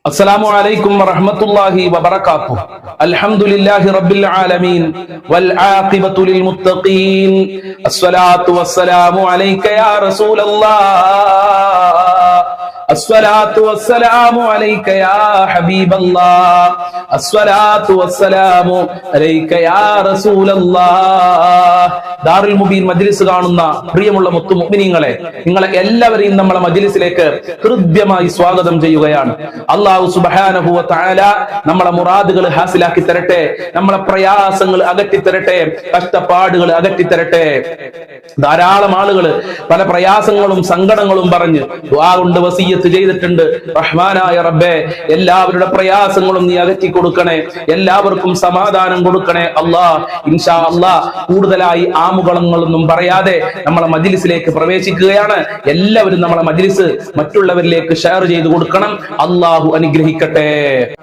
السلام عليكم ورحمة الله وبركاته. الحمد لله رب العالمين والعاقبة للمتقين. الصلاة والسلام عليك يا رسول الله. الصلاة والسلام عليك يا حبيب الله. الصلاة والسلام عليك يا رسول الله. ദാറുൽ മുബീൻ മജ്ലിസ് കാണുന്ന പ്രിയമുള്ള മുത്തു മുഅ്മിനീങ്ങളെ, നിങ്ങളെ എല്ലാവരെയും നമ്മളെ മജ്ലിസിലേക്ക് ഹൃദ്യമായി സ്വാഗതം ചെയ്യുകയാണ്. അല്ലാഹു സുബ്ഹാനഹു വ തആല നമ്മളെ മുറാദുകൾ ഹാസിലാക്കി തരട്ടെ, നമ്മളെ പ്രയാസങ്ങൾ അകറ്റി തരട്ടെ, കഷ്ടപ്പാടുകൾ അകറ്റി തരട്ടെ. ധാരാളം ആളുകൾ പല പ്രയാസങ്ങളും സങ്കടങ്ങളും പറഞ്ഞ് ദുആ കൊണ്ട് വസിയ്യത്ത് ചെയ്തിട്ടുണ്ട്. റഹ്മാനായ റബ്ബേ, എല്ലാവരുടെ പ്രയാസങ്ങളും നീ അകറ്റി കൊടുക്കണേ, എല്ലാവർക്കും സമാധാനം കൊടുക്കണേ അല്ലാഹ്. ഇൻഷാ അല്ലാഹ് കൂടുതലായി ആമുകളങ്ങളൊന്നും പറയാതെ നമ്മളെ മജ്ലിസിലേക്ക് പ്രവേശിക്കുകയാണ്. എല്ലാവരും നമ്മളെ മജ്ലിസ് മറ്റുള്ളവരിലേക്ക് ഷെയർ ചെയ്തു കൊടുക്കണം. അല്ലാഹു അനുഗ്രഹിക്കട്ടെ.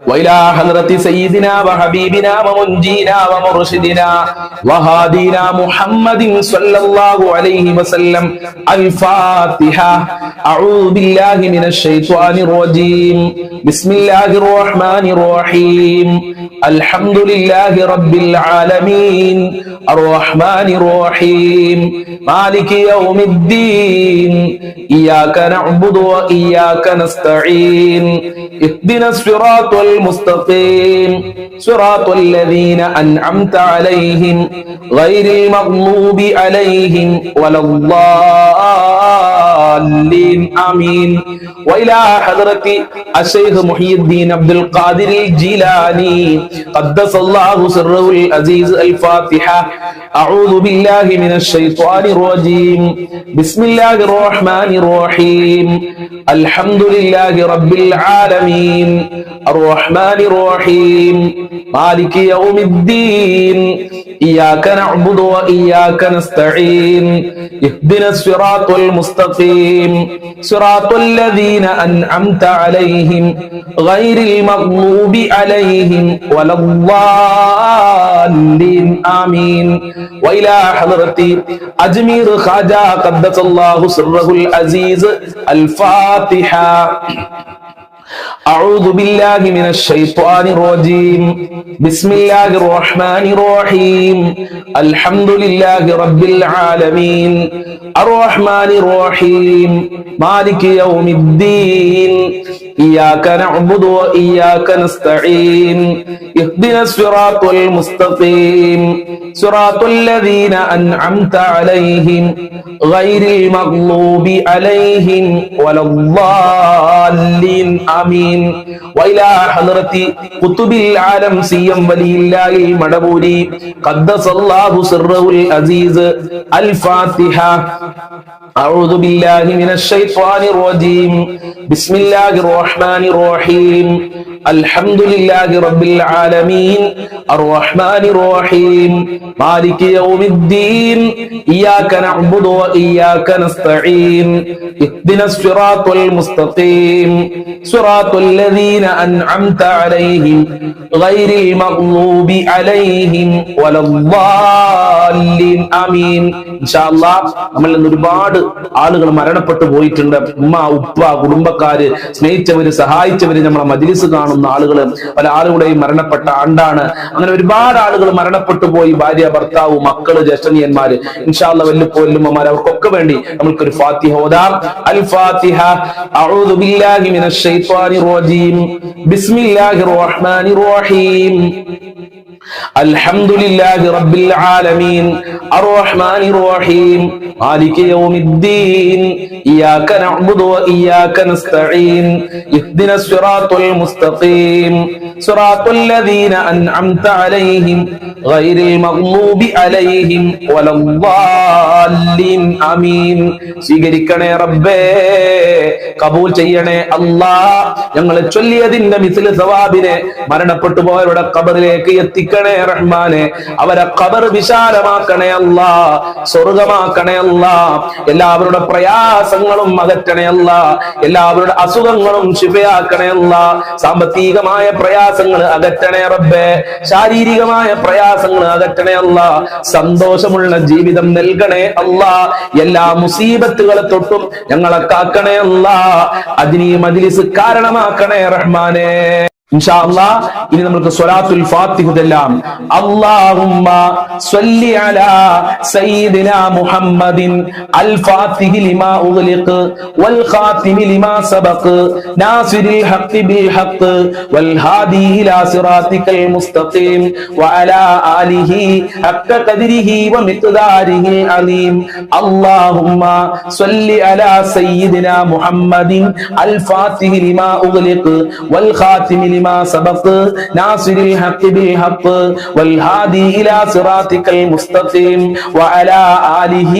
വഇലാ ഹദ്റത്തി സയ്യിദിനാ വഹബീബിനാ വമുൻജീനാ വമുർശിദിനാ വഹാദീനാ മുഹമ്മദിൻ സ്വല്ലല്ലാഹു അലൈഹി വസല്ലം. അൽ ഫാത്തിഹ. അഊദു ബില്ലാഹി മിനശ് ശൈത്വാനിർ റജീം. ബിസ്മില്ലാഹിർ റഹ്മാനിർ റഹീം. അൽഹംദുലില്ലാഹി റബ്ബിൽ ആലമീൻ അർറഹ്മാനിർ റഹീം മാലികി യൗമിദ്ദീൻ. ഇയ്യാക നഅ്ബുദു വ ഇയ്യാക നസ്തഈൻ. ഇഹ്ദിനസ് സിറാത്തൽ മുസ്തഖീം സിറാത്തൽ ലദീന അൻഅംത അലൈഹിം ഗൈറിൽ മഗ്ലൂബി അലൈഹിം വലദ്ദാലിൻ. ആമീൻ. വഇലാ ഹദ്റത്തി അശൈഖ് മുഹിയുദ്ദീൻ അബ്ദുൽ ഖാദിർ ജീലാനി ഖദ്ദസല്ലാഹു സിർറുൽ അസീസ്. അൽ ഫാത്തിഹ. അഊദു ബില്ലാഹി മിനശ് ശൈത്വാനിർ റജീം. ബിസ്മില്ലാഹിർ റഹ്മാനിർ റഹീം. അൽഹംദുലില്ലാഹി റബ്ബിൽ ആലമീൻ അർറഹ്മാനിർ റഹീം മാലികി യൗമിദ്ദീൻ. ഇയ്യാക നഅ്ബുദു വ ഇയ്യാക നസ്തഈൻ. ഇഹ്ദിനസ് സിറാത്തൽ മുസ്തഖീം സിറാത്തൽ ലദീന അൻഅംത അലൈഹിം ഗൈറിൽ മഗ്ലൂബി അലൈഹിം വലദ്ദാലിൻ. ആമീൻ. വഇലാ ഹദ്റത്തി അജ്മീർ ഖാജ ഖദ്ദസല്ലാഹു സിർറഹുൽ അസീസ്. അൽ ഫാത്തിഹ. أعوذ بالله من الشيطان الرجيم. بسم الله الرحمن الرحيم. الحمد لله رب العالمين الرحمن الرحيم مالك يوم الدين. إياك نعبد وإياك نستعين. اهدنا الصراط المستقيم صراط الذين أنعمت عليهم غير المغضوب عليهم ولا الضالين. آمين. وإلى حضرة قطب العالم سيم ولي الله المدبوري قدس الله سره العزيز. الفاتحة. أعوذ بالله من الشيطان الرجيم. بسم الله الرحمن الرحيم. الحمد لله رب العالمين الرحمن الرحيم مالك يوم الدين. إياك نعبد وإياك نستعين. اهدنا الصراط المستقيم صراط الذين أنعمت عليهم غير المغضوب عليهم ولا الضالين. آمين. إن شاء الله നമ്മൾ ഒരുപാട് ആളുകൾ മരണപ്പെട്ടു പോയിട്ടുണ്ട്. ഉമ്മ, ഉപ്പ, കുടുംബക്കാര്, സ്നേഹിച്ചവര്, സഹായിച്ചവര്, നമ്മളെ മജ്ലിസ് കാണുന്ന ആളുകള്, പല ആളുകളുടെയും മരണപ്പെട്ട ആണ്ടാണ്. അങ്ങനെ ഒരുപാട് ആളുകൾ മരണപ്പെട്ടു പോയി. ഭാര്യ, ഭർത്താവ്, മക്കള്, ജ്യേഷ്ഠനിയന്മാര്. ഇൻഷാ അല്ലാഹ് വല്ലുപ്പമാര്, അവർക്കൊക്കെ വേണ്ടി നമുക്കൊരു ഫാത്തിഹ ഓതാം. അൽ ഫാത്തിഹ. അഊദു ബില്ലാഹി മിനശ് ശൈത്വാനിർ റജീം. ബിസ്മില്ലാഹിർ റഹ്മാനിർ റഹീം. الحمد لله رب العالمين الرحمن الرحيم مالك يوم الدين. إياك نعبد وإياك نستعين. اهدنا الصراط المستقيم صراط الذين أنعمت عليهم غير المغضوب عليهم ولا الضالين. آمين. സ്വീകരിക്കണേ റബ്ബേ, കബൂൽ ചെയ്യണേ അല്ലാഹ്. ഞങ്ങളെ ചൊല്ലിയതിന്റെ മിസ്ല സവാബിനെ മരണപ്പെട്ടു പോയവരുടെ ഖബറിലേക്ക് എത്തിക്കണേ നൽകണേ റഹ്മാനെ. അവരെ ഖബർ വിശാലമാക്കണേ അല്ലാ, സ്വർഗമാക്കണേ അല്ലാ. എല്ലാവരുടെ പ്രയാസങ്ങളും അകറ്റണേ അല്ലാ, എല്ലാവരുടെ അസുഖങ്ങളും ശിഫയാക്കണേ അല്ലാ. സാമ്പത്തികമായ പ്രയാസങ്ങൾ അകറ്റണേ റബ്ബേ, ശാരീരികമായ പ്രയാസങ്ങൾ അകറ്റണേ അല്ലാ. സന്തോഷമുള്ള ജീവിതം നൽകണേ അല്ലാ. എല്ലാ മുസീബത്തുകളെ തൊട്ടും ഞങ്ങളെ കാക്കണേ അല്ലാ. അതിന് ഈ മജ്ലിസ് കാരണമാക്കണേ റഹ്മാനെ. ഇൻഷാ അല്ലാഹ് ഇനി നമുക്ക് സ്വലാത്തുൽ ഫാത്തിഹ ചൊല്ലാം. അല്ലാഹുമ്മ സ്വല്ലി അലാ സയ്യിദിനാ മുഹമ്മദിൻ അൽ ഫാത്തിഹി ലിമാ ഉഗ്ലിഖ് വൽ ഖാതിമി ലിമാ സബഖ് നാസിരിൽ ഹഖ് ബിൽ ഹഖ് വൽ ഹാദി ഇലാ സിറാത്തിക്കൽ മുസ്തഖീം വഅലാ ആലിഹി ഹഖ് ഖദ്രിഹി വമിഖ്ദാരിഹി അലീം. അല്ലാഹുമ്മ സ്വല്ലി അലാ സയ്യിദിനാ മുഹമ്മദിൻ അൽ ഫാത്തിഹി ലിമാ ഉഗ്ലിഖ് വൽ ഖാതിമി ما سبق ناصر الحق بالحق والهادي إلى صراطك المستقيم وعلى آله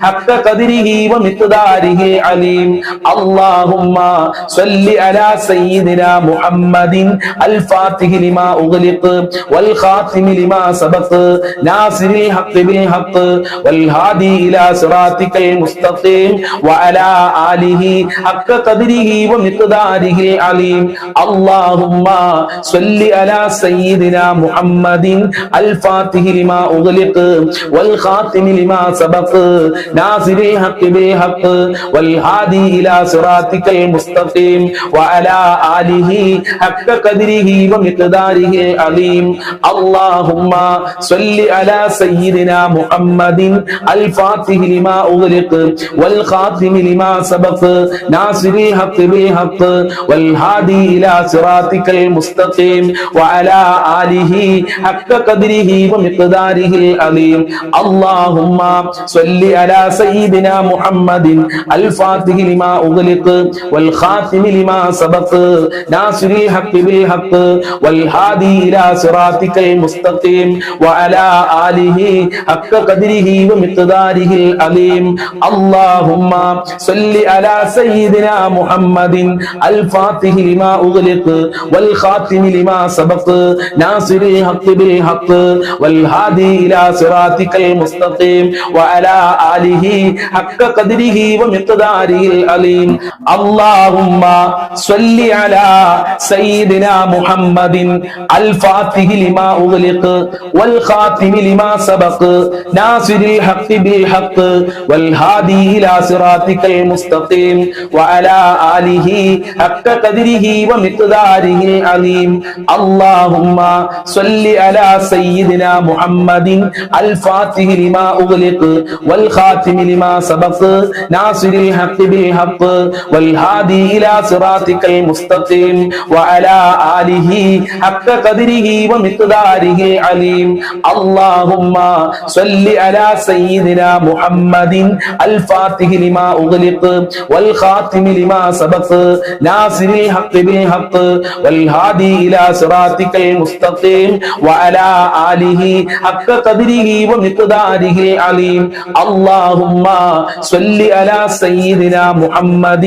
حق قدره ومقداره العليم. اللهم صل على سيدنا محمد الفاتح لما أغلق والخاتم لما سبق ناصر الحق بالحق والهادي إلى صراطك المستقيم وعلى آله حق قدره ومقداره العليم. اللهم صل على سيدنا محمد الفاتح لما أغلق والخاتم لما سبق ناصر الحق بالحق والهادي إلى صراطك المستقيم وعلى آله حق قدره ومقداره العليم. اللهم صل على سيدنا محمد الفاتح لما أغلق والخاتم لما سبق ناصر الحق بالحق والهادي إلى صراطك المستقيم وعلى آله حق قدره ومقداره العليم. اللهم صل على سيدنا محمد الفاتح لما أغلق والخاتم لما سبق ناصر الحق بالحق والهادي إلى صراطك المستقيم وعلى آله حق قدره ومقداره العليم. اللهم صل على سيدنا محمد الفاتح لما أغلق والخاتم لما سبق ناصر الحق بالحق والهادي إلى صراطك المستقيم وعلى آله حق قدره ومقداره العليم. اللهم صل على سيدنا محمد الفاتح لما أغلق والخاتم لما سبق ناصر الحق بالحق والهادي إلى صراطك المستقيم وعلى آله حق قدره ومقداره العليم. اللهم صل على سيدنا محمد الفاتح لما أغلق والخاتم لما سبق ناصر الحق بالحق والهادي إلى صراطك المستقيم وعلى آله حق قدره ومقداره العليم. اللهم صل على سيدنا محمد الفاتح لما أغلق والخاتم لما سبق ناصر الحق بالحق والهادي إلى صراطك المستقيم وعلى آله حق قدره ومقداره العليم. اللهم صل على سيدنا محمد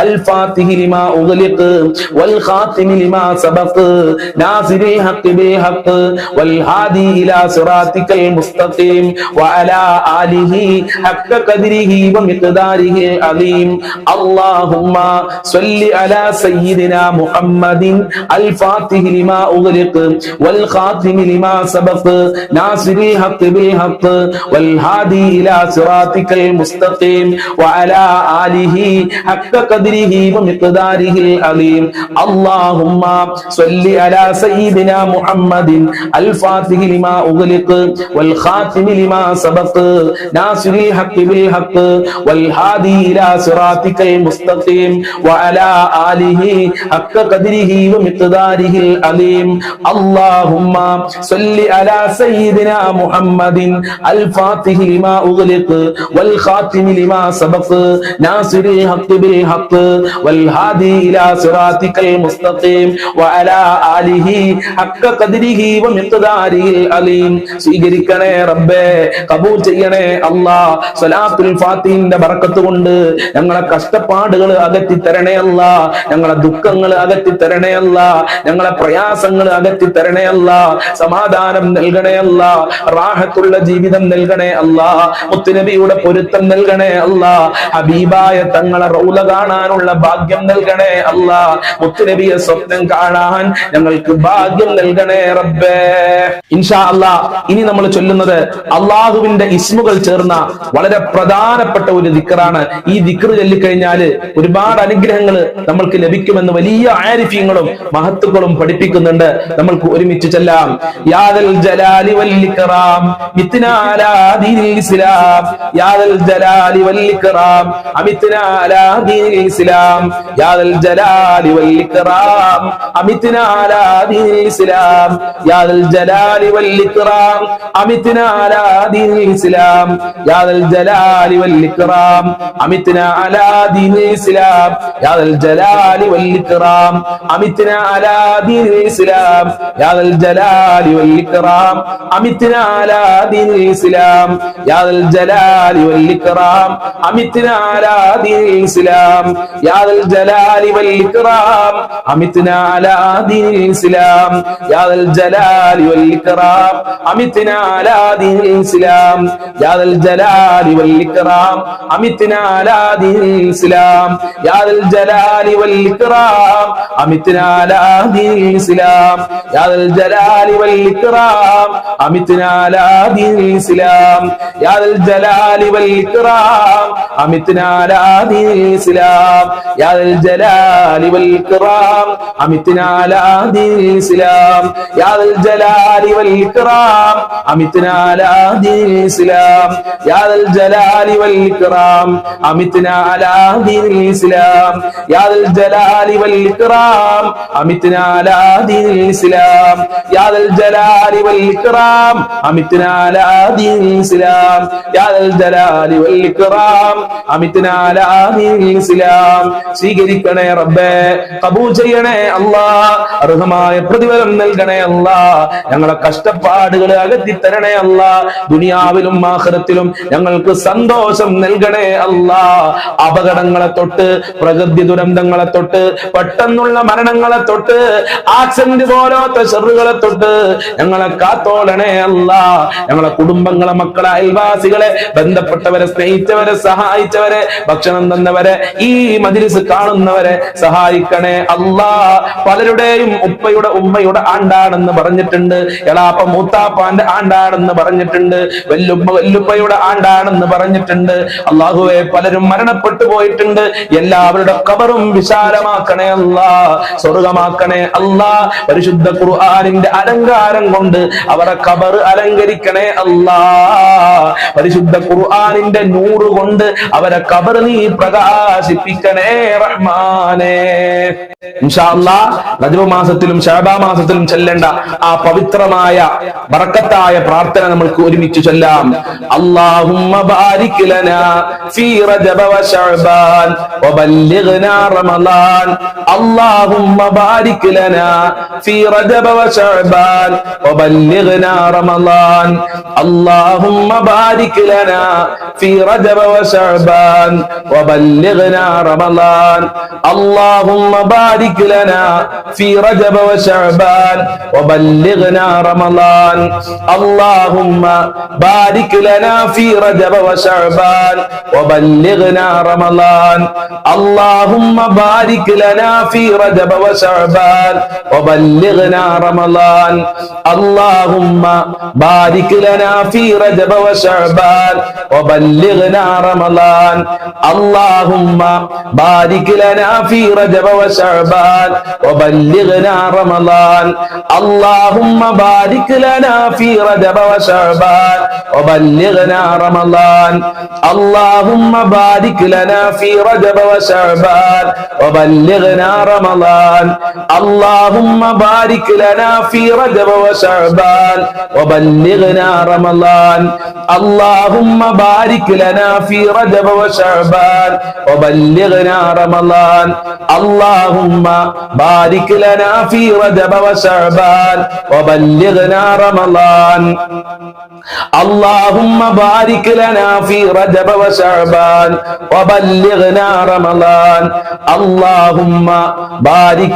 الفاتح لما أغلق والخاتم لما سبق ناصر الحق بالحق والهادي إلى صراطك المستقيم وعلى آله حق قدره ومقداره العليم. اللهم صل على سيدنا محمد الفاتح لما أغلق والخاتم لما سبق ناصر الحق بالحق والهادي إلى صراطك المستقيم وعلى آله حق قدره ومقداره العليم. اللهم صل على سيدنا محمد الفاتح لما أغلق والخاتم لما سبق ناصر الحق بالحق والهادي إلى صراطك المستقيم وعلى آله حق قدره ومقداره العليم. اللهم صل على سيدنا محمد الفاتح لما أغلق والخاتم لما سبق ناصر الحق بالحق والهادي إلى صراطك المستقيم وعلى آله حق قدره ومقداره العليم. സ്വീകരിക്കണേ റബ്ബേ, കബൂൽ ചെയ്യണേ അല്ലാഹ്. സ്വലാത്തുൽ ഫാത്തിഹിന്റെ ബറക്കത്ത് കൊണ്ട് ഞങ്ങളെ കഷ്ടപ്പാടുകൾ അകറ്റി തരണേ അല്ലാഹ്, ഞങ്ങളെ ദുഃഖങ്ങൾ അകറ്റി തരണേ അല്ലാഹ്. അല്ലാ. ഞങ്ങളെ പ്രയാസങ്ങൾ അകറ്റി തരണേ അല്ലാ. സമാധാനം നൽകണേ അല്ലാ. റാഹത്തുള്ള ജീവിതം നൽകണേ അല്ലാ. മുത്തുനബിയുടെ പൊരുത്തം നൽകണേ അല്ലാ. ഹബീബായ തങ്ങളെ റൗള കാണാനുള്ള ഭാഗ്യം നൽകണേ അല്ലാ. മുത്തുനബിയെ സ്വപ്നം കാണാൻ ഞങ്ങൾക്ക് ഭാഗ്യം നൽകണേ റബ്ബേ. ഇൻഷാ അല്ലാ ഇനി നമ്മൾ ചൊല്ലുന്നത് അള്ളാഹുവിന്റെ ഇസ്മുകൾ ചേർന്ന വളരെ പ്രധാനപ്പെട്ട ഒരു ദിക്റാണ്. ഈ ദിക്ർ ചൊല്ലിക്കഴിഞ്ഞാൽ ഒരുപാട് അനുഗ്രഹങ്ങൾ നമ്മൾക്ക് ലഭിക്കുമെന്ന് വലിയ ആരിഫ്യങ്ങളും മഹത്തുക്കളും പഠിപ്പിക്കുന്നുണ്ട്. നമ്മൾക്ക് ഒരുമിച്ച് ചൊല്ലാം. യാദൽ ജലാലി വൽ ഇക്റാം മിത്നാ അലാ ദീനിൽ ഇസ്ലാം. യാദൽ ജലാലി വൽ ഇക്റാം അമിത്നാ അലാ ദീനിൽ ഇസ്ലാം. യാദൽ ജലാലി വൽ ഇക്റാം അമിത്നാ അലാ ദീനിൽ ഇസ്ലാം. യാദൽ ജലാലി വൽ ഇക്റാം അമിത്നാ അലാ ദീനിൽ ഇസ്ലാം. യാദൽ ജലാലി വൽ ഇക്റാം അമിത്നാ അലാ ദീനിൽ ഇസ്ലാം. യാദൽ ജലാലി വൽ ഇക്റാം അമിത്നാ അലാ ദീനിൽ ഇസ്ലാം. യാദൽ ജലാലി വൽ ഇക്റാം അമിത്നാ അലാ ദീനിൽ ഇസ്ലാം. യാദൽ ജലാലി വൽ ഇക്റാം അമിത്നാ അലാ ദീനിൽ ഇസ്ലാം. യാദൽ ജലാലി വൽ ഇക്റാം അമിത്നാ അലാ ദീനിൽ ഇസ്ലാം. യാദൽ ജലാലി വൽ ഇക്റാം അമിത്നാ അലാ ദീനിൽ ഇസ്ലാം. യാദൽ ജലാലി വൽ ഇക്റാം അമിത്നാ അലാ ദീനിൽ ഇസ്ലാം. യാദൽ ജലാലി വൽ ഇക്റാം അമിത്നാ അലാ ദീനിൽ ഇസ്ലാം. യാദൽ ജലാലി വൽ ഇക്റാം അമിത്നാ അലാ ദീനിൽ ഇസ്ലാം. യാദൽ ജലാലി വൽ ഇക്റാം അമിത്നാ അലാ ദീനിൽ ഇസ്ലാം. യാദൽ ജലാലി വൽ ഇക്റാം അമിത്നാ അലാ ദീനിൽ ഇസ്ലാം. യാദൽ ജലാലി വൽ ഇക്റാം അമിത്നാ അലാ ദീനിൽ ഇസ്ലാം. യാദൽ ജലാലി വൽ ഇക്റാം അമിത്നാ അലാ ദീനിൽ ഇസ്ലാം. യാദൽ ജലാലി വൽ ഇക്റാം അമിത്നാ അലാ ദീനിൽ ഇസ്ലാം. യാദൽ ജലാലി വൽ ഇക്റാം അമിത്നാ അലാ ദീനിൽ ഇസ്ലാം. യാദൽ ജലാലി വൽ ഇക്റാം അമിത്നാ അലാ ദീനിൽ ഇസ്ലാം. സ്വീകരിക്കണേ റബ്ബേ, ഖബൂൽ ചെയ്യണേ അല്ലാ. അർഹമായ പ്രതിഫലം നൽകണേ അല്ലാ. ഞങ്ങളെ കഷ്ടപ്പാടുകൾ അകറ്റി തരണേ അല്ലാ. ദുനിയാവിലും ആഖിറത്തിലും ഞങ്ങൾക്ക് സന്തോഷം നൽകണേ അല്ലാ. അപകടങ്ങളെ തൊട്ട്, പ്രകൃതി ദുരന്തങ്ങളെ തൊട്ട്, പെട്ടെന്നുള്ള മരണങ്ങളെ തൊട്ട്, ആക്സിഡന്റ് പോലത്തെ ഷെറുകളെ തൊട്ട് ഞങ്ങളെ കാത്തോളണേ അല്ലാ. ഞങ്ങളെ കുടുംബങ്ങളെ, മക്കളെ, അയൽവാസികളെ, ബന്ധപ്പെട്ടവരെ, സ്നേഹിച്ചവരെ, സഹായിച്ചവരെ, ഭക്ഷണം തന്നവരെ, ഈ മജ്‌ലിസ് കാണുന്നവരെ സഹായിക്കണേ അല്ലാ. പലരുടെയും ഉപ്പയുടെ ഉമ്മയുടെ ആണ്ടാണെന്ന് പറഞ്ഞിട്ടുണ്ട്, എളാപ്പ മൂത്താപ്പാന്റെ ആണ്ടാണെന്ന് പറഞ്ഞിട്ടുണ്ട്, വല്ലുമ്മ വല്ലുപ്പയുടെ ആണ്ടാണെന്ന് പറഞ്ഞിട്ടുണ്ട്. അല്ലാഹുവേ, പലരും മരണപ്പെട്ടു പോയിട്ടുണ്ട്. എല്ലാവരുടെ ഖബറും വിശാലമാക്കണേ അല്ലാ, സ്വർഗമാക്കണേ അല്ലാ. പരിശുദ്ധ ഖുർആനിന്റെ അലങ്കാരം കൊണ്ട് അവരുടെ ഖബർ അലങ്കരിക്കണേ അല്ലാ. പരിശുദ്ധ ഖുർആനിന്റെ നൂറ് കൊണ്ട് അവരെ ഖബർ നീ പ്രകാശിപ്പിക്കണേ റഹ്മാനേ. ഇൻഷാ അല്ലാഹ് റജബ് മാസത്തിലും ശഅബാൻ മാസത്തിലും ചൊല്ലേണ്ട ആ പവിത്രമായ ബറക്കത്തായ പ്രാർത്ഥന നമ്മൾക്ക് ഒരുമിച്ച് ചൊല്ലാം. അല്ലാഹുമ്മ ബാരിക് ലനാ ഫീ റജബ വ ശഅബാൻ വബല്ലിഗ്നാ റമളാൻ. അല്ലാഹുമ്മ ബാരിക് ലനാ ഫീ റജബ വ ശഅബാൻ വബല്ലിഗ്നാ റമളാൻ. അല്ലാഹുമ്മ ബാരിക് ലനാ ഫീ റജബ വ ശഅബാൻ വബല്ലിഗ്നാ റമളാൻ. അല്ലാഹുമ്മ ബാരിക് ലനാ ഫീ റജബ വ ശഅബാൻ വബല്ലിഗ്നാ റമളാൻ. അല്ലാഹുമ്മ ബാരിക് ലനാ ഫീ റജബ വ ശഅബാൻ വബല്ലിഗ്നാ റമളാൻ. അല്ലാഹുമ്മ ബാരിക് ലനാ ഫീ റജബ വ ശഅബാൻ വബല്ലിഗ്നാ റമളാൻ. അല്ലാഹുമ്മ ബാരിക് ലനാ ഫീ റജബ വ ശഅബാൻ വബല്ലിഗ്നാ റമളാൻ. അല്ലാഹുമ്മ ബാരിക് ലനാ ഫീ റജബ വ ശഅബാൻ വബല്ലിഗ്നാ റമളാൻ. അല്ലാഹുമ്മ ബാരിക് ലനാ ഫീ റജബ വ ശഅബാൻ വബല്ലിഗ്നാ റമളാൻ. അല്ലാഹുമ്മ ബാരിക് ലനാ ഫീ റജബ വ ശഅബാൻ വബല്ലിഗ്നാ റമളാൻ. അല്ലാഹുമ്മ ബാരിക് ലനാ ഫീ റജബ വ ശഅബാൻ വബല്ലിഗ്നാ റമളാൻ. അല്ലാഹുമ്മ ബാരിക് ലനാ ഫീ റജബ വ ശഅബാൻ വബല്ലിഗ്നാ റമളാൻ. അല്ലാഹുമ്മ ബാരിക് ലനാ ഫീ റജബ വ ശഅബാൻ വബല്ലിഗ്നാ റമളാൻ. اللهم بارك لنا في رجب وشعبان وبلغنا رمضان. اللهم بارك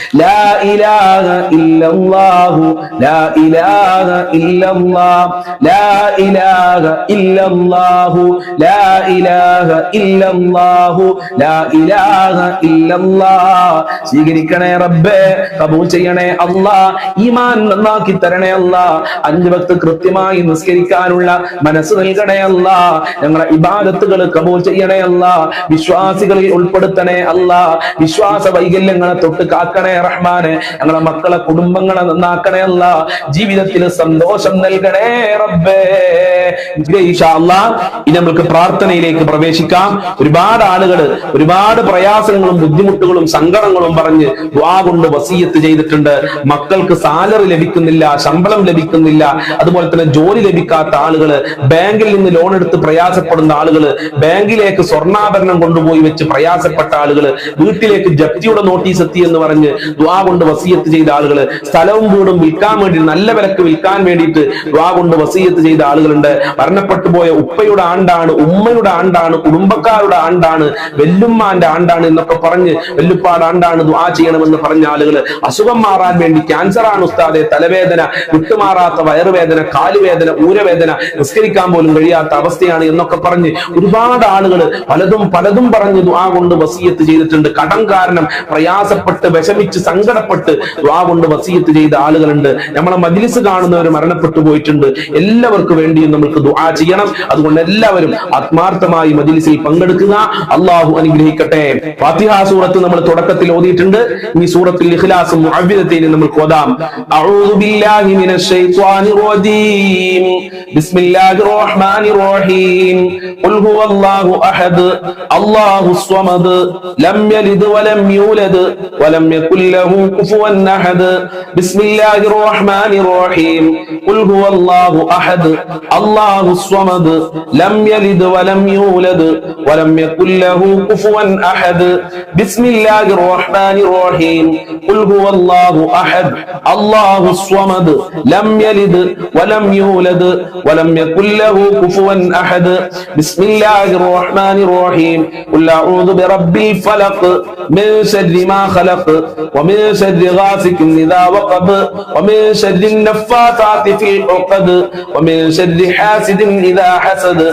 ലാ ഇലാഹ ഇല്ലല്ലാഹു ലാ ഇലാഹ ഇല്ലല്ലാഹ് ലാ ഇലാഹ ഇല്ലല്ലാഹു ലാ ഇലാഹ ഇല്ലല്ലാഹു ലാ ഇലാഹ ഇല്ലല്ലാഹ്. സ്വീകരിക്കണേ റബ്ബേ, കബൂൽ ചെയ്യണേ അല്ലാഹ്, ഈമാൻ നന്നാക്കി തരണേ അല്ലാഹ്, 5 വക്ത് കൃത്യമായി നിസ്കരിക്കാനുള്ള മനസ്സ് നൽകണേ അല്ലാഹ്, ഞങ്ങളെ ഇബാദത്തുകൾ കബൂൽ ചെയ്യണേ അല്ലാഹ്, വിശ്വാസികളിൽ ഉൾപ്പെടുത്തണേ അല്ലാഹ്, വിശ്വാസ വൈകല്യങ്ങളെ തൊട്ട് കാക്കണേ റഹ്മാനെ, ഞങ്ങളെ മക്കളെ കുടുംബങ്ങളെ നന്നാക്കണേ അല്ലാഹ്, ജീവിതത്തിൽ സന്തോഷം നൽകണേ റബ്ബേ. ഇൻഷാ അല്ലാഹ് ഇനി നമുക്ക് പ്രാർത്ഥനയിലേക്ക് പ്രവേശിക്കാം. ഒരുപാട് ആളുകൾ ഒരുപാട് പ്രയാസങ്ങളും ബുദ്ധിമുട്ടുകളും സങ്കടങ്ങളും പറഞ്ഞ് ദുആ കൊണ്ട് വസിയത്ത് ചെയ്തിട്ടുണ്ട്. മക്കൾക്ക് സാലറി ലഭിക്കുന്നില്ല, ശമ്പളം ലഭിക്കുന്നില്ല, അതുപോലെ തന്നെ ജോലി ലഭിക്കാത്ത ആളുകള്, ബാങ്കിൽ നിന്ന് ലോൺ എടുത്ത് പ്രയാസപ്പെടുന്ന ആളുകള്, ബാങ്കിലേക്ക് സ്വർണ്ണാഭരണം കൊണ്ടുപോയി വെച്ച് പ്രയാസപ്പെട്ട ആളുകള്, വീട്ടിലേക്ക് ജപ്തിയുടെ നോട്ടീസ് എത്തി എന്ന് പറഞ്ഞ് ദുആ കൊണ്ട് വസിയത്ത് ചെയ്ത ആളുകള്, സ്ഥലവും വീടും വിൽക്കാൻ വേണ്ടി നല്ല വിലക്ക് വിൽക്കാൻ വേണ്ടിയിട്ട് ദുആ കൊണ്ട് വസിയത്ത് ചെയ്ത ആളുകളുണ്ട്. മരണപ്പെട്ടു പോയ ഉപ്പയുടെ ആണ്ടാണ്, ഉമ്മയുടെ ആണ്ടാണ്, കുടുംബക്കാരുടെ ആണ്ടാണ്, വെല്ലുമ്മാന്റെ ആണ്ടാണ് എന്നൊക്കെ പറഞ്ഞ് വെല്ലുപ്പാട് ആണ്ടാണ് ദുആ ചെയ്യണമെന്ന് പറഞ്ഞ ആളുകള്, അസുഖം മാറാൻ വേണ്ടി ക്യാൻസർ ആണ് ഉസ്താദെ, തലവേദന, വിട്ടുമാറാത്ത വയറുവേദന, കാലുവേദന, ഊരവേദന, നിസ്കരിക്കാൻ പോലും കഴിയാത്ത അവസ്ഥയാണ് എന്നൊക്കെ പറഞ്ഞ് ഒരുപാട് ആളുകൾ പലതും പറഞ്ഞ് ദുആ കൊണ്ട് വസിയത്ത് ചെയ്തിട്ടുണ്ട്. കടം കാരണം പ്രയാസപ്പെട്ട് വിഷമിച്ച് സങ്കടപ്പെട്ട് ദുആ കൊണ്ട് വസിയത്ത് ചെയ്ത ആളുകളുണ്ട്. നമ്മളെ മജ്ലിസ് കാണുന്നവർ മരണപ്പെട്ടു പോയിട്ടുണ്ട്. എല്ലാവർക്കും വേണ്ടിയും നമുക്ക് ദുആ ചെയ്യണം. അതുകൊണ്ട് എല്ലാവരും ആത്മാർത്ഥമായി മജ്ലിസിൽ പങ്കെടുക്കുക. അല്ലാഹു അനുഗ്രഹിക്കട്ടെ. ഫാത്തിഹ സൂറത്ത് നമ്മൾ തുടക്കത്തിൽ ഓതിയിട്ടുണ്ട്. ഈ സൂറത്തിൽ ഇഖ്ലാസും മുഅവ്വിദതൈനും നമ്മൾ ഓതാം. അഊദു ബില്ലാഹി മിനശ് ശൈത്വാനിർ റജീം ബിസ്മില്ലാഹിർ റഹ്മാനിർ റഹീം ഖുൽ ഹുവല്ലാഹു അഹദ് അല്ലാഹുസ് സ്വമദ് ലം യലിദ് വലം യൂലദ് വലം യകുൽ ലഹു കുഫുവൻ അഹദ് ബിസ്മില്ലാഹിർ റഹ്മാനിർ റഹീം ഖുൽ ഹുവല്ലാഹു അഹദ് അല്ലാഹുസ് സ്വമദ് ലം യലിദ് വലം യൂലദ് വലം യകുൽ ലഹു കുഫുവൻ അഹദ് ബിസ്മില്ലാഹിർ റഹ്മാനിർ റഹീം ഖുൽ ഹുവല്ലാഹു അഹദ് അല്ലാഹുസ് സ്വമദ് ലം യലിദ് വലം യൂലദ് വലം യകുൽ ലഹു കുഫുവൻ അഹദ് ബിസ്മില്ലാഹിർ റഹ്മാനിർ റഹീം ഖുൽ അഊദു ബിറബ്ബിൽ ഫലഖ് മിൻ ശർരി മാ ഖലഖ് വമിൻ ശർരി ഗാസികിൻ ഇദാ വഖബ് വമിൻ ശർരി നഫ്ഫാതാതി ഫിൽ ഉഖദ് വമിൻ ശർരി ഹാസിദിൻ ഇദാ ഹസദ്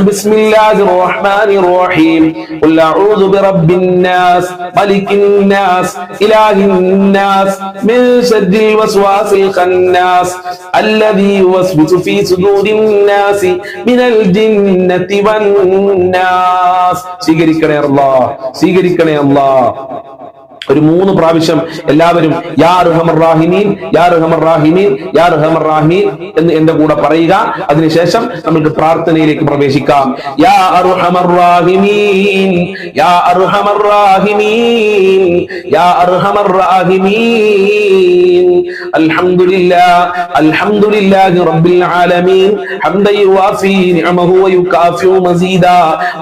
ബിസ്മില്ലാഹിർ റഹ്മാനിർ റഹീം ഖുൽ അഊദു ബിറബ്ബിൻ നാസ് മലികിൻ നാസ് ഇലാഹിൻ നാസ് മിൻ ശർരിൽ വസ്വാസിൽ ഖന്നാസ് അല്ലദീ യുവസ്വിസു ഫീ സുദൂരിൻ നാസി മിനൽ ജിന്നതി വൻ നാസ്. സ്വീകരിക്കണേ അല്ലാഹ്, സ്വീകരിക്കണേ അല്ലാഹ്. ഒരു 3 പ്രാവശ്യം എല്ലാവരും യാ അർഹമർ റഹീമീൻ യാ അർഹമർ റഹീമീൻ യാ അർഹമർ റഹീമീൻ എന്ന് എന്റെ കൂടെ പറയുക. അതിനുശേഷം നമുക്ക് പ്രാർത്ഥനയിലേക്ക് പ്രവേശിക്കാം. യാ അർഹമർ റഹീമീൻ യാ അർഹമർ റഹീമീൻ യാ അർഹമർ റഹീമീൻ അൽഹംദുലില്ലാഹ് അൽഹംദുലില്ലാഹി റബ്ബിൽ ആലമീൻ ഹംദൻ യുവാഫി നിഅമഹു വയുകാഫിഉ മസീദാ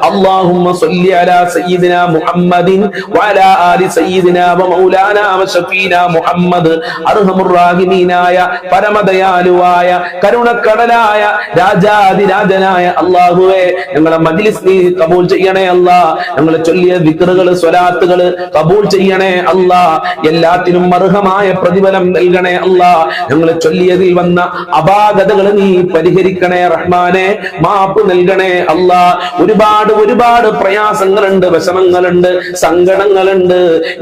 അല്ലാഹുമ്മ സ്വല്ലി അലാ സയ്യിദിനാ മുഹമ്മദിൻ വഅലാ ആലി സയ്യിദിനാ മൗലാനാ വശഫീനാ മുഹമ്മദ്. അർഹമുർ റഹീമീനായ പരമദയാലുവായ കരുണക്കടലായ രാജാതിരാജനായ അല്ലാഹുവേ, ഞങ്ങളെ മജ്ലിസ് നീ കബൂൽ ചെയ്യണേ അല്ലാഹ്. ഞങ്ങൾ ചൊല്ലിയ ദിക്റുകൾ സ്വലാത്തുകൾ കബൂൽ ചെയ്യണേ അല്ലാഹ്. എല്ലാത്തിനും അർഹമായ പ്രതിഫലം നൽകണേ അല്ലാഹ്. ഞങ്ങൾ ചൊല്ലിയതിൽ വന്ന അപാകതകൾ നീ പരിഹരിക്കണേ റഹ്മാനെ, മാപ്പ് നൽകണേ അല്ലാഹ്. ഒരുപാട് പ്രയാസങ്ങളുണ്ട്, വിഷമങ്ങളുണ്ട്, സങ്കടങ്ങളുണ്ട്.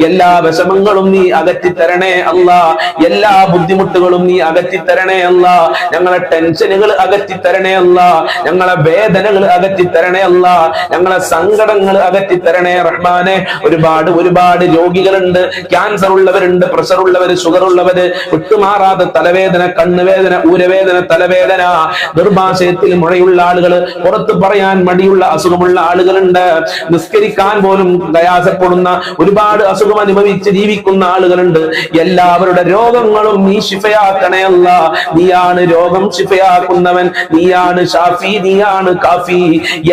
എല്ലാ വിഷമങ്ങളും നീ അകറ്റി തരണേ അല്ലാഹ്. എല്ലാ ബുദ്ധിമുട്ടുകളും നീ അകറ്റി തരണേ അല്ലാഹ്. ഞങ്ങളെ ടെൻഷനുകൾ അകറ്റി തരണേ അല്ലാഹ്. ഞങ്ങളെ വേദനകൾ അകറ്റി തരണേ അല്ലാഹ്. ഞങ്ങളെ സങ്കടങ്ങൾ അകറ്റി തരണേ റഹ്മാനെ. ഒരുപാട് രോഗികളുണ്ട്, ക്യാൻസർ ഉള്ളവരുണ്ട്, പ്രഷർ ഉള്ളവര്, ഷുഗർ ഉള്ളവര്, വിട്ടുമാറാതെ തലവേദന, കണ്ണുവേദന, ഊരവേദന, തലവേദന, ഗർഭാശയത്തിൽ മുഴയുള്ള ആളുകൾ, പുറത്ത് പറയാൻ മടിയുള്ള അസുഖമുള്ള ആളുകളുണ്ട്, നിസ്കരിക്കാൻ പോലും പ്രയാസപ്പെടുന്ന ഒരുപാട് അസുഖം അനുഭവിച്ച് ജീവിക്കുന്ന ആളുകളുണ്ട്. എല്ലാവരുടെ രോഗങ്ങളും നീ ശിഫയാക്കണേ അല്ലാഹ്. നീയാണ് രോഗം ശിഫയാക്കുന്നവൻ, നീയാണ് ഷാഫി, നീയാണ് കാഫി.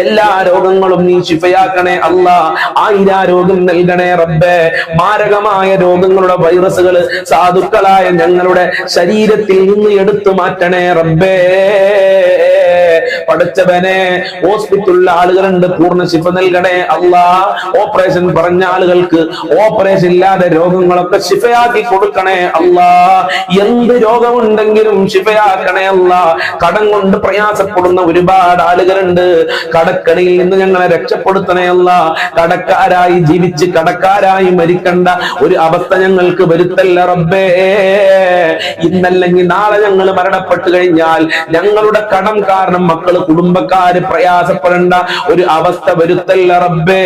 എല്ലാ രോഗങ്ങളും നീ ശിഫയാക്കണേ അല്ലാഹ്. ആയിരാരോഗ്യം നൽകണേ റബ്ബേ. മാരകമായ രോഗങ്ങളുടെ വൈറസുകൾ സാധുക്കളായ ഞങ്ങളുടെ ശരീരത്തിൽ നിന്ന് എടുത്തു മാറ്റണേ റബ്ബേ. പഠിച്ചവനെ ഹോസ്പിറ്റലിലെ ആളുകളുണ്ട്, പൂർണ്ണ ശിഫ നൽകണേ അല്ലാ. ഓപ്പറേഷൻ പറഞ്ഞ ആളുകൾക്ക് ഓപ്പറേഷൻ ഇല്ലാതെ രോഗങ്ങളൊക്കെ ശിഫയാക്കി കൊടുക്കണേ അല്ലാ. എന്ത് രോഗമുണ്ടെങ്കിലും ശിഫയാക്കണേ അല്ലാ. കടം കൊണ്ട് പ്രയാസപ്പെടുന്ന ഒരുപാട് ആളുകളുണ്ട്, കടക്കണിയിൽ നിന്ന് ഞങ്ങളെ രക്ഷപ്പെടുത്തണേ അല്ലാ. കടക്കാരായി ജീവിച്ച് കടക്കാരായി മരിക്കണ്ട ഒരു അവസ്ഥ ഞങ്ങൾക്ക് വരുത്തല്ല റബ്ബേ. ഇന്നല്ലെങ്കിൽ നാളെ ഞങ്ങൾ മരണപ്പെട്ടു കഴിഞ്ഞാൽ ഞങ്ങളുടെ കടം കാരണം മക്കള് കുടുംബക്കാര് പ്രയാസപ്പെടേണ്ട ഒരു അവസ്ഥ വരുത്തല്ല റബ്ബേ.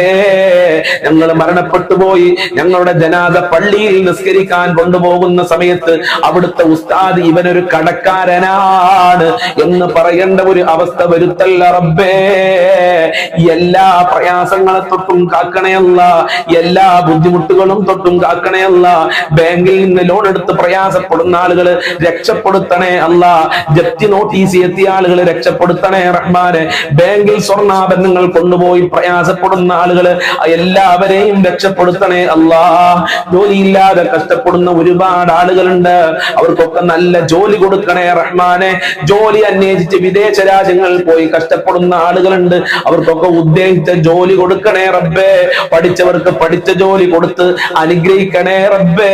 ഞങ്ങൾ മരണപ്പെട്ടു പോയി ഞങ്ങളുടെ ജനാസ പള്ളിയിൽ നിസ്കരിക്കാൻ കൊണ്ടുപോകുന്ന സമയത്ത് അവിടുത്തെ ഉസ്താദ് ഇവനൊരു കടക്കാരനാണ് എന്ന് പറയേണ്ട ഒരു അവസ്ഥ വരുത്തല്ല റബ്ബേ. എല്ലാ പ്രയാസങ്ങളെ തൊട്ടും കാക്കണയല്ല, എല്ലാ ബുദ്ധിമുട്ടുകളും തൊട്ടും കാക്കണയല്ല. ബാങ്കിൽ നിന്ന് ലോൺ എടുത്ത് പ്രയാസപ്പെടുന്ന ആളുകള് രക്ഷപ്പെടുത്തണേ അല്ല. ജപ്തി നോട്ടീസ് എത്തിയ ആളുകൾ രക്ഷപ്പെടുത്തണേ റഹ്മാനെ. ബാങ്കിൽ സ്വർണ്ണാഭരണങ്ങൾ കൊണ്ടുപോയി പ്രയാസപ്പെടുന്ന ആളുകള് എല്ലാവരെയും രക്ഷപ്പെടുത്തണേ അല്ലാ. ജോലിയില്ലാതെ കഷ്ടപ്പെടുന്ന ഒരുപാട് ആളുകളുണ്ട്, അവർക്കൊക്കെ നല്ല ജോലി കൊടുക്കണേ റഹ്മാനെ. ജോലി അന്വേഷിച്ച് വിദേശ രാജ്യങ്ങളിൽ പോയി കഷ്ടപ്പെടുന്ന ആളുകളുണ്ട്, അവർക്കൊക്കെ ഉദ്ദേശിച്ച ജോലി കൊടുക്കണേ റബ്ബേ. പഠിച്ചവർക്ക് പഠിച്ച ജോലി കൊടുത്ത് അനുഗ്രഹിക്കണേ റബ്ബേ.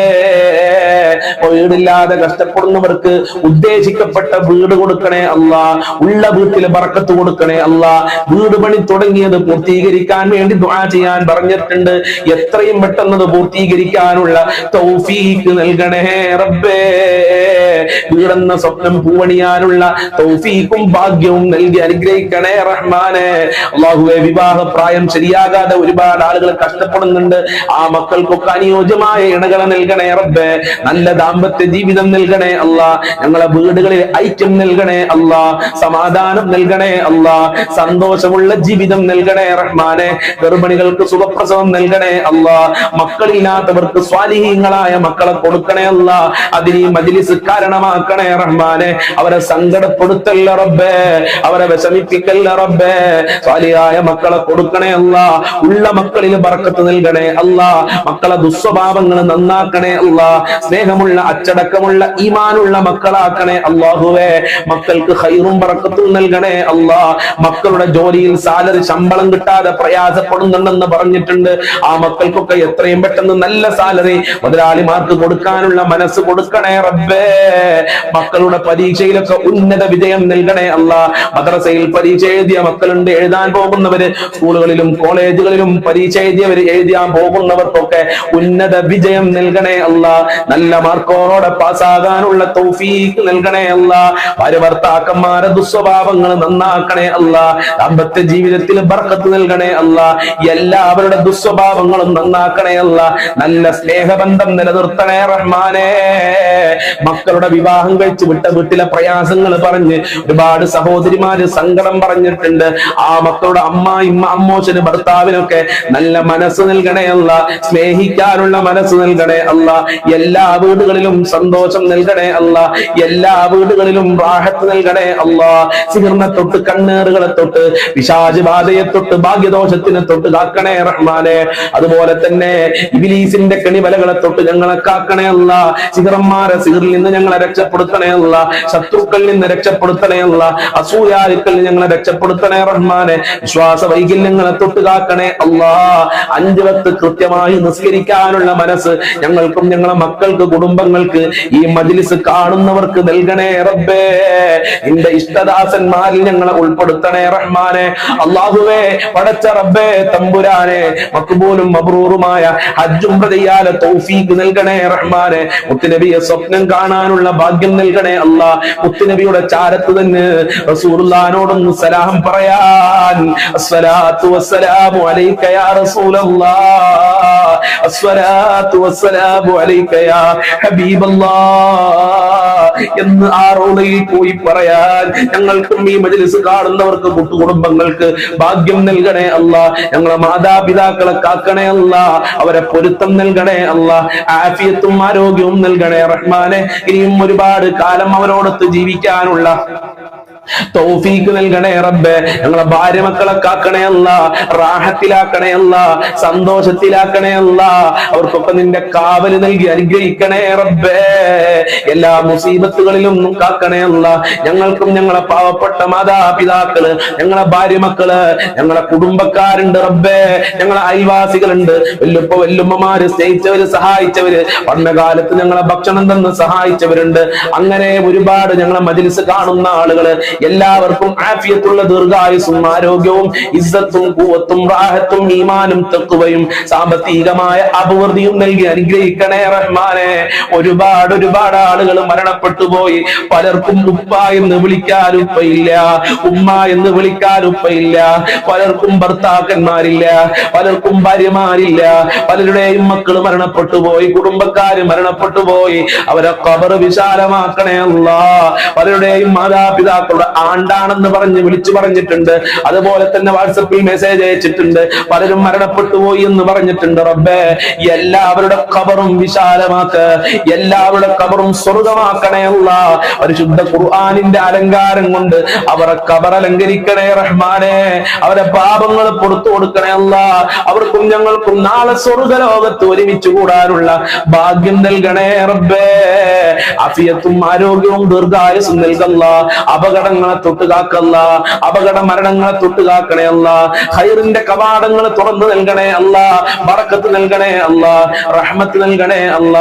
വീടില്ലാതെ കഷ്ടപ്പെടുന്നവർക്ക് ഉദ്ദേശിക്കപ്പെട്ട വീട് കൊടുക്കണേ അല്ലാ. ഉള്ള വീട്ടിൽ ബറക്കത്ത് കൊടുക്കണേ അല്ലാ. വീട് പണി തുടങ്ങിയത് പൂർത്തീകരിക്കാൻ വേണ്ടി ദുആ ചെയ്യാൻ പറഞ്ഞിട്ടുണ്ട്. എത്രയും പെട്ടെന്ന് പൂർത്തീകരിക്കാനുള്ള തൗഫീഖ് നൽകണേ റബ്ബേ. വീടെന്ന സ്വപ്നം പൂവണിയാനുള്ള തൗഫീഖും ഭാഗ്യവും നൽകി അനുഗ്രഹിക്കണേ റഹ്മാനെ. അല്ലാഹുവേ, വിവാഹ പ്രായം ശരിയാകാതെ ഒരുപാട് ആളുകൾ കഷ്ടപ്പെടുന്നുണ്ട്. ആ മക്കൾക്കൊക്കെ അനുയോജ്യമായ ഇണകളെ നൽകണേ റബ്ബേ. നല്ല ദാമ്പത്യ ജീവിതം നൽകണേ അല്ലാ. ഞങ്ങളെ വീടുകളിൽ ഐക്യം നൽകണേ അല്ലാ. സമാധാനം നൽകണേ അല്ലാ. സന്തോഷമുള്ള ജീവിതം നൽകണേ റഹ്മാനെ. ഗർഭിണികൾക്ക് സുഖപ്രസവം നൽകണേ അല്ലാ. മക്കളില്ലാത്തവർക്ക് സ്വാലിഹീങ്ങളായ മക്കളെ കൊടുക്കണേ അല്ലാ. അതിന് ഈ മജ്ലിസ് കാരണമാക്കണേ റഹ്മാനെ. അവരെ സങ്കടപ്പെടുത്തല്ല റബ്ബേ, അവരെ വിഷമിപ്പിക്കല്ല റബ്ബേ. സ്വാലിഹായ മക്കളെ കൊടുക്കണേ അല്ലാ. ഉള്ള മക്കളിൽ ബർക്കത്ത് നൽകണേ അല്ലാ. മക്കളെ ദുസ്വഭാവങ്ങൾ നന്നാക്കണേ അല്ലാ. സ്നേഹമുള്ള അച്ചടക്കമുള്ള ഈമാനുള്ള മക്കളാക്കണേ അല്ലാഹുവേ. മക്കൾക്ക് ഖൈറും ബർക്കത്തും നൽകണേ അല്ലാ. മക്കളുടെ ജോലിയിൽ സാലറി ശമ്പളം കിട്ടാതെ പ്രയാസപ്പെടുന്നുണ്ടെന്ന് പറഞ്ഞിട്ടുണ്ട്. ആ മക്കൾക്കൊക്കെ എത്രയും പെട്ടെന്ന് നല്ല സാലറി മുതലാളിമാർക്ക് കൊടുക്കാനുള്ള മനസ്സ് കൊടുക്കണേ റബ്ബേ. മക്കളുടെ പരീക്ഷയിലൊക്കെ ഉന്നത വിജയം നൽകണേ അല്ലാ. മദ്രസയിൽ പരീക്ഷ എഴുതിയ മക്കളുണ്ട്, എഴുതാൻ പോകുന്നവര് സ്കൂളുകളിലും കോളേജുകളിലും പരീക്ഷ എഴുതിയവര് എഴുതാൻ പോകുന്നവർക്കൊക്കെ ഉന്നത വിജയം നൽകണേ അല്ലാ. നല്ല മാർക്കോടെ പാസ്സാകാനുള്ള തൗഫീഖ് നൽകണേ അല്ലാ. ഭാര്യഭർത്താക്കന്മാരെ ദുസ്വഭാവങ്ങൾ നന്നാക്കണേ അല്ലാ. ദാമ്പത്യ ജീവിതത്തിൽ ബർക്കത്ത് നൽകണേ അല്ലാ. എല്ലാവരുടെ ദുസ്വഭാവങ്ങളും നന്നാക്കണേ അല്ലാ. നല്ല സ്നേഹബന്ധം നിലനിർത്തണേ റഹ്മാനെ. മക്കളുടെ വിവാഹം കഴിച്ച് വിട്ട വീട്ടിലെ പ്രയാസങ്ങൾ പറഞ്ഞ് ഒരുപാട് സഹോദരിമാര് സങ്കടം പറഞ്ഞിട്ടുണ്ട്. ആ മക്കളുടെ അമ്മ ഇമ്മ അമ്മോശന് ഭർത്താവിനൊക്കെ നല്ല മനസ്സ് നൽകണേ അല്ലാ. സ്നേഹിക്കാനുള്ള മനസ്സ് നൽകണേ അല്ലാ. എല്ലാ വീടുകളിലും സന്തോഷം നൽകണേ അല്ലാ. എല്ലാ വീടുകളിലും റാഹത്ത് നൽകണേ അല്ലാ. സിഹറിനെ തൊട്ട് കണ്ണേറുകളെ തൊട്ട് പിശാച് ബാധയെ തൊട്ട് ഭാഗ്യദോഷത്തിനെ തൊട്ട് കാക്കണേ റഹ്മാനെ. അതുപോലെ തന്നെ ഇബ്ലീസിന്റെ കെണിവലകളെ തൊട്ട് ഞങ്ങളെ കാക്കണേ അല്ലാ. സിഹറന്മാരെ സിഹറിൽ നിന്ന് ഞങ്ങളെ രക്ഷപ്പെടുത്തണേ അല്ലാ. ശത്രുക്കളിൽ നിന്ന് രക്ഷപ്പെടുത്തണേ അല്ലാ. അസൂയാലുക്കളിൽ ഞങ്ങളെ രക്ഷപ്പെടുത്തണേ റഹ്മാനെ. വിശ്വാസ വൈകല്യങ്ങളെ തൊട്ട് കാക്കണേ അല്ലാ. 5 വക്ത് കൃത്യമായി നിസ്കരിക്കാനുള്ള മനസ്സ് ഞങ്ങൾക്കും ഞങ്ങളെ മക്കൾക്ക് കുടുംബങ്ങൾക്ക് ഈ മജ്ലിസ് കാണുന്നവർക്ക് നൽകണേ റബ്ബേ. നിന്റെ ഇഷ്ടദാസന്മാരിൽ ഞങ്ങളെ ഉൾപ്പെടുത്തണേ റഹ്മാനെ. അല്ലാഹുവേ, പടച്ച റബ്ബേ തമ്പുരാനെ, മഖ്ബൂലും മബ്റൂറുമായ ഹജ്ജും ചെയ്യാൻ തൗഫീഖ് നൽകണേ റഹ്മാനെ. മുത്തുനബിയെ സ്വപ്നം കാണാനുള്ള ഭാഗ്യം നൽകണേ അല്ലാ. മുത്തുനബിയുടെ ചാരത്ത് തന്നെ റസൂലുള്ളാഹിനോടൊന്ന് സലാം പറയാൻ. അസ്സലാത്തു വസ്സലാമു അലൈക യാ റസൂലല്ലാഹ്, അസ്സലാത്തു വസ്സലാമു അലൈക യാ ഹബീബല്ലാഹ് എന്ന് ആ റൗളയിൽ പോയി പറയാൻ ഞങ്ങൾക്കും ഈ മജ്ലിസ് കാണുന്നവർക്ക് കുടുംബങ്ങൾക്ക് ഭാഗ്യം നൽകണേ അല്ലാ. ഞങ്ങളെ മാതാപിതാക്കളെ കാക്കണേ അല്ലാ. അവരെ പൊരുത്തം നൽകണേ അല്ലാ. ആഫിയത്തും ആരോഗ്യവും നൽകണേ റഹ്മാനെ. ഇനിയും ഒരുപാട് കാലം അവരോടൊത്ത് ജീവിക്കാനുള്ള തൗഫീഖ് നൽകണേ റബ്ബേ. ഞങ്ങളെ ഭാര്യ മക്കളെ കാക്കണേ അല്ല, റാഹത്തിലാക്കണേ അല്ല, സന്തോഷത്തിലാക്കണേ അല്ല. അവർക്കൊക്കെ നിന്റെ കാവല് നൽകി അനുഗ്രഹിക്കണേ റബ്ബേ. എല്ലാ മുസീബത്തുകളിലും കാക്കണേ അല്ല. ഞങ്ങൾക്കും ഞങ്ങളെ പാവപ്പെട്ട മാതാപിതാക്കള്, ഞങ്ങളെ ഭാര്യ മക്കള്, ഞങ്ങളെ കുടുംബക്കാരുണ്ട് റബ്ബേ, ഞങ്ങളെ അയൽവാസികളുണ്ട്, വല്ലുപ്പ വല്ലുമ്മമാര്, സ്നേഹിച്ചവര്, സഹായിച്ചവര്, പഠനകാലത്ത് ഞങ്ങളെ ഭക്ഷണം തന്ന് സഹായിച്ചവരുണ്ട്. അങ്ങനെ ഒരുപാട് ഞങ്ങളെ മജ്‌ലിസ് കാണുന്ന ആളുകള് എല്ലാവർക്കും ആഫിയത്തുള്ള ദീർഘായുസ്സും ആരോഗ്യവും ഇസ്സത്തും ഖുവത്തും റാഹത്തും ഈമാനും തഖ്വയും സാമ്പത്തികമായ അഭിവൃദ്ധിയും നൽകി അനുഗ്രഹിക്കണേ റഹ്മാനെ. ഒരുപാട് ആളുകൾ മരണപ്പെട്ടു പോയി. പലർക്കും ഉപ്പ എന്ന് വിളിക്കാൻ ഉപ്പയില്ല, ഉമ്മ എന്ന് വിളിക്കാൻ ഉപ്പയില്ല. പലർക്കും ഭർത്താക്കന്മാരില്ല, പലർക്കും ഭാര്യമാരില്ല. പലരുടെയും മക്കൾ മരണപ്പെട്ടു പോയി, കുടുംബക്കാര് മരണപ്പെട്ടു പോയി. അവരെ ഖബർ വിശാലമാക്കണേ അല്ലാ. പലരുടെയും മാതാപിതാക്കളുടെ ആണ്ടാണെന്ന് പറഞ്ഞ് വിളിച്ചു പറഞ്ഞിട്ടുണ്ട്. അതുപോലെ തന്നെ വാട്സപ്പിൽ മെസ്സേജ് അയച്ചിട്ടുണ്ട്, പലരും മരണപ്പെട്ടു പോയി എന്ന് പറഞ്ഞിട്ടുണ്ട്. റബ്ബേ, എല്ലാവരുടെ ഖബറും വിശാലമാക്ക്, എല്ലാവരുടെ ഖബറും സ്വർഗമാക്കണേ അല്ലാ. പരിശുദ്ധ ഖുർആനിന്റെ അലങ്കാരം കൊണ്ട് അവരെ ഖബർ അലങ്കരിക്കണേ റഹ്മാനെ. അവരെ പാപങ്ങൾ പുറത്തു കൊടുക്കണേ അല്ലാ. അവർക്കും ഞങ്ങൾക്കും നാളെ സ്വർഗലോകത്ത് ഒരുമിച്ച് കൂടാനുള്ള ഭാഗ്യം നൽകണേ റബ്ബേ. ആഫിയത്തും ആരോഗ്യവും ദീർഘായുസ്സും നൽകല്ല. അപകടങ്ങളെ തൊട്ടുകാക്കല്ല, അപകട മരണങ്ങളെ തൊട്ടുകാക്കണേ അല്ല. ഖൈറിന്റെ കവാടങ്ങൾ തുറന്നു നൽകണേ അല്ല, ബറക്കത്ത് നൽകണേ അല്ല, റഹ്മത്ത് നൽകണേ അല്ല,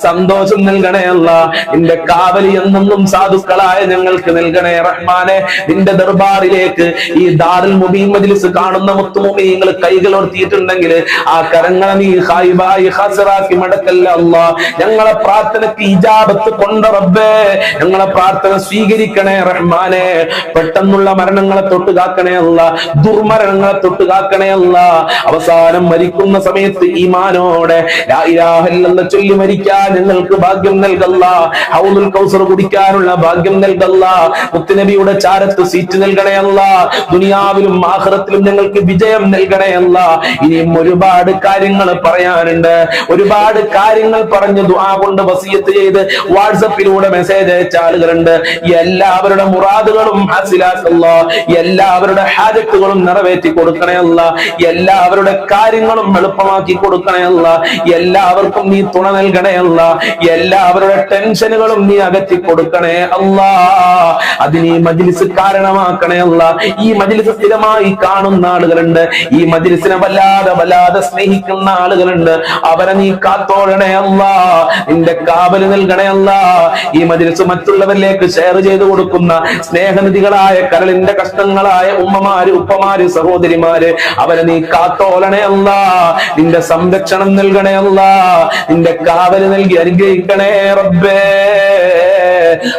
സന്തോഷം നൽകണേ അല്ല. നിന്റെ കാവലി എന്നെന്നും സാധുക്കളായ ഞങ്ങൾക്ക് നൽകണേ റഹ്മാനെ. നിന്റെ ദർബാറിലേക്ക് ഈ ദാറുൽ മുബീൻ മജ്‌ലിസ് കാണുന്ന മുത്തുമുമീങ്ങൾ കൈകൾ ഉയർത്തിയിട്ടുണ്ടെങ്കിൽ ആ കരങ്ങളെ നീ ഖായിബായി ഖാസിറാക്കി മടക്കല്ല അല്ലാ. ഞങ്ങളെ പ്രാർത്ഥനയ്ക്ക് ഇജാബത്ത് കൊണ്ട റബ്ബേ, ഞങ്ങളെ പ്രാർത്ഥന സ്വീകരിക്കണേ റഹ്മാനെ. പെട്ടെന്നുള്ള മരണങ്ങളെ തൊട്ട് കാക്കണേ അല്ല, ദുർമരണങ്ങളെ തൊട്ട് കാക്കണേ അല്ല. അവസാനം മരിക്കുന്ന സമയത്ത് ഈമാനോടെ ലാ ഇലാഹ ഇല്ലല്ലാഹ് ചൊല്ലി മരിക്കാൻ ഞങ്ങൾക്ക് ഭാഗ്യം നൽകല്ല. ഹൗദുൽ കൗസർ കുടിക്കാനുള്ള ഭാഗ്യം നൽകല്ല. മുത്തുനബിയുടെ ചാരത്ത് സീറ്റ് നൽകണേ അല്ല. ദുനിയാവിലും ആഖിറത്തിലും ഞങ്ങൾക്ക് വിജയം നൽകണേ അല്ല. ഇനിയും ഒരുപാട് കാര്യങ്ങൾ പറയാനുണ്ട്. ഒരുപാട് കാര്യങ്ങൾ പറഞ്ഞ് ദുആ കൊണ്ട് വസിയത്ത് ചെയ്ത് വാട്സപ്പിലൂടെ മെസ്സേജ് അയച്ച ആളുകളുണ്ട്. എല്ലാവരുടെ മുറാദുകളും ഹാസിലാക്കല്ല, എല്ലാവരുടെ ഹാജത്തുകളും നിറവേറ്റി കൊടുക്കണേ അല്ല, എല്ലാവരുടെ കാര്യങ്ങളും എളുപ്പമാക്കി കൊടുക്കണേ അല്ല, എല്ലാവർക്കും നീ തുണ നൽകണേ അല്ല, എല്ലാവരുടെ ടെൻഷനുകളും നീ അകറ്റി കൊടുക്കണേ അല്ലാ. അതിന് ഈ മജ്‌ലിസ് കാരണമാക്കണേ അല്ല. ഈ മജ്‌ലിസ് സ്ഥിരമായി കാണുന്ന ആളുകളുണ്ട്, ഈ മജ്‌ലിസിനെ വല്ലാതെ സ്നേഹിക്കുന്ന ആളുകളുണ്ട്. അവരെ നീ കാത്തോളണേ അല്ലാ, നിന്റെ കാവല് നൽകണേ അല്ലാ. ഈ മജ്‌ലിസ് മറ്റുള്ളവരിലേക്ക് ഷെയർ ചെയ്ത് കൊടുക്കുന്ന സ്നേഹനിധികളായ കരളിന്റെ കഷ്ടങ്ങളായ ഉമ്മമാര്, ഉപ്പമാര്, സഹോദരിമാര്, അവരെ നീ കാത്തോളണേ അല്ലാ. നിന്റെ സംരക്ഷണം നൽകണേ അല്ലാ, നിന്റെ കാവല് നൽകി അനുഗ്രഹിക്കണേ റബ്ബേ.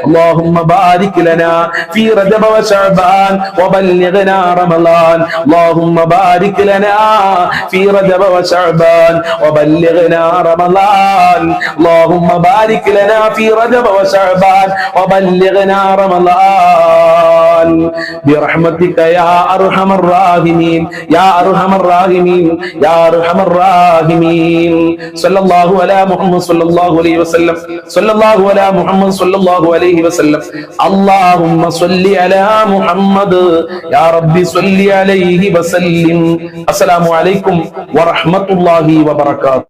اللهم بارك لنا في رجب وشعبان وبلغنا رمضان. اللهم بارك لنا في رجب وشعبان وبلغنا رمضان. اللهم بارك لنا في رجب وشعبان وبلغنا رمضان برحمتك يا ارحم الراحمين يا ارحم الراحمين يا ارحم الراحمين. صلى الله على محمد صلى الله عليه وسلم. صلى الله على محمد صلى الله عليه وسلم. اللهم صل على محمد يا ربي صل عليه وسلم. السلام عليكم ورحمة الله وبركاته.